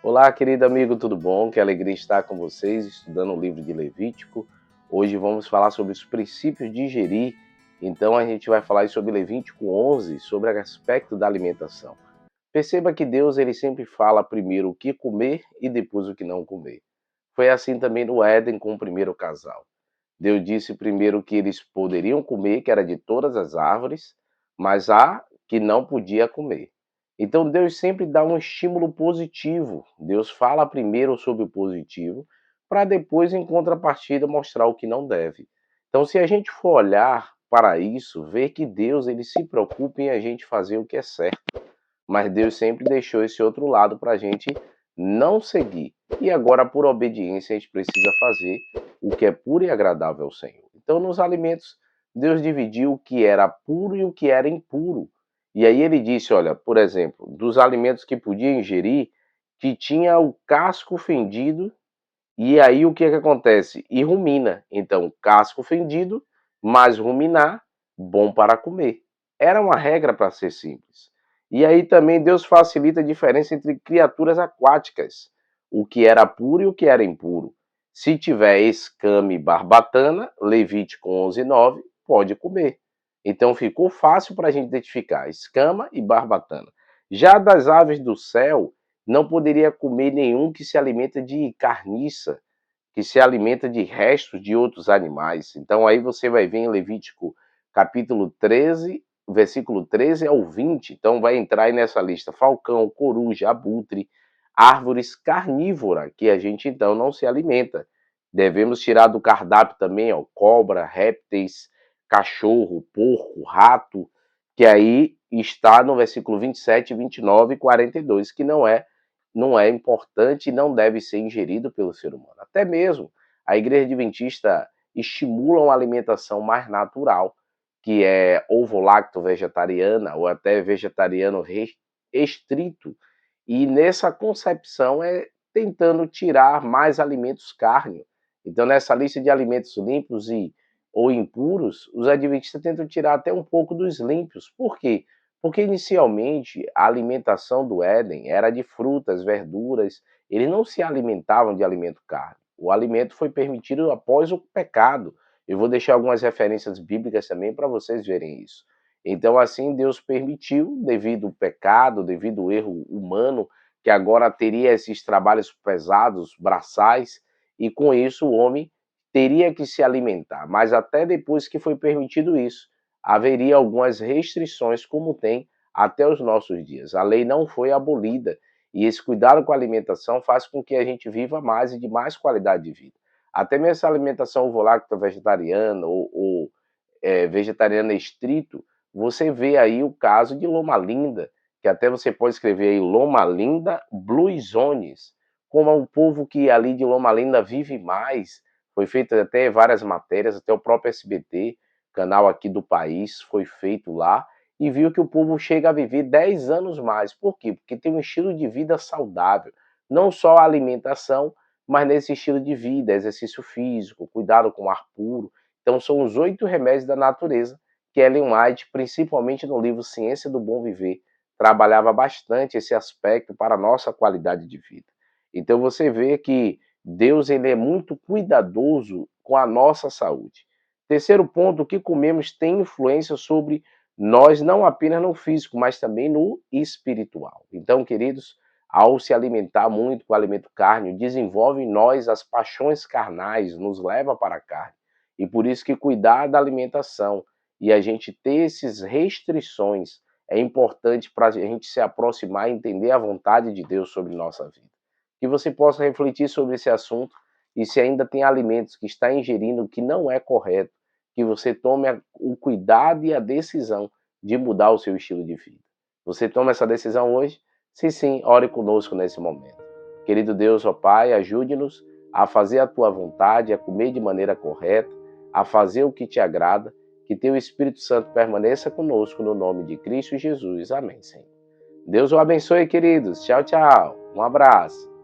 Olá, querido amigo, tudo bom? Que alegria estar com vocês estudando o livro de Levítico. Hoje vamos falar sobre os princípios de ingerir. Então a gente vai falar sobre Levítico 11, sobre o aspecto da alimentação. Perceba que Deus ele sempre fala primeiro o que comer e depois o que não comer. Foi assim também no Éden com o primeiro casal. Deus disse primeiro que eles poderiam comer, que era de todas as árvores, mas há que não podia comer. Então Deus sempre dá um estímulo positivo. Deus fala primeiro sobre o positivo, para depois, em contrapartida, mostrar o que não deve. Então, se a gente for olhar para isso, ver que Deus ele se preocupa em a gente fazer o que é certo, mas Deus sempre deixou esse outro lado para a gente não seguir. E agora, por obediência, a gente precisa fazer o que é puro e agradável ao Senhor. Então, nos alimentos, Deus dividiu o que era puro e o que era impuro. E aí ele disse, olha, por exemplo, dos alimentos que podia ingerir, que tinha o casco fendido, e aí o que é que acontece? E rumina. Então, casco fendido, mais ruminar, bom para comer. Era uma regra para ser simples. E aí também Deus facilita a diferença entre criaturas aquáticas, o que era puro e o que era impuro. Se tiver escame e barbatana, Levítico 11:9, pode comer. Então ficou fácil para a gente identificar escama e barbatana. Já das aves do céu, não poderia comer nenhum que se alimenta de carniça, que se alimenta de restos de outros animais. Então aí você vai ver em Levítico capítulo 13, versículo 13 ao 20. Então vai entrar aí nessa lista falcão, coruja, abutre, árvores carnívoras, que a gente então não se alimenta. Devemos tirar do cardápio também, ó, cobra, répteis, cachorro, porco, rato, que aí está no versículo 27, 29 e 42, que não é importante e não deve ser ingerido pelo ser humano. Até mesmo a Igreja Adventista estimula uma alimentação mais natural, que é ovo-lacto vegetariana ou até vegetariano restrito. E nessa concepção é tentando tirar mais alimentos carne. Então, nessa lista de alimentos limpos ou impuros, os adventistas tentam tirar até um pouco dos limpos. Por quê? Porque inicialmente a alimentação do Éden era de frutas, verduras, eles não se alimentavam de alimento carne. O alimento foi permitido após o pecado. Eu vou deixar algumas referências bíblicas também para vocês verem isso. Então, assim, Deus permitiu, devido ao pecado, devido ao erro humano, que agora teria esses trabalhos pesados, braçais, e com isso o homem teria que se alimentar. Mas até depois que foi permitido isso, haveria algumas restrições, como tem até os nossos dias. A lei não foi abolida e esse cuidado com a alimentação faz com que a gente viva mais e de mais qualidade de vida. Até mesmo essa alimentação ovo-lacto vegetariana ou vegetariana estrito, você vê aí o caso de Loma Linda, que até você pode escrever aí Loma Linda Blue Zones, como é um povo que ali de Loma Linda vive mais. Foi feito até várias matérias, até o próprio SBT, canal aqui do país, foi feito lá, e viu que o povo chega a viver 10 anos mais. Por quê? Porque tem um estilo de vida saudável. Não só a alimentação, mas nesse estilo de vida, exercício físico, cuidado com o ar puro. Então são os 8 remédios da natureza que Ellen White, principalmente no livro Ciência do Bom Viver, trabalhava bastante esse aspecto para a nossa qualidade de vida. Então você vê que Deus ele é muito cuidadoso com a nossa saúde. Terceiro ponto, o que comemos tem influência sobre nós, não apenas no físico, mas também no espiritual. Então, queridos, ao se alimentar muito com o alimento carne, desenvolve em nós as paixões carnais, nos leva para a carne. E por isso que cuidar da alimentação e a gente ter essas restrições é importante para a gente se aproximar e entender a vontade de Deus sobre nossa vida. Que você possa refletir sobre esse assunto e se ainda tem alimentos que está ingerindo que não é correto, que você tome o cuidado e a decisão de mudar o seu estilo de vida. Você toma essa decisão hoje? Se sim, ore conosco nesse momento. Querido Deus, ó Pai, ajude-nos a fazer a Tua vontade, a comer de maneira correta, a fazer o que Te agrada, que Teu Espírito Santo permaneça conosco no nome de Cristo Jesus. Amém, Senhor. Deus o abençoe, queridos. Tchau, tchau. Um abraço.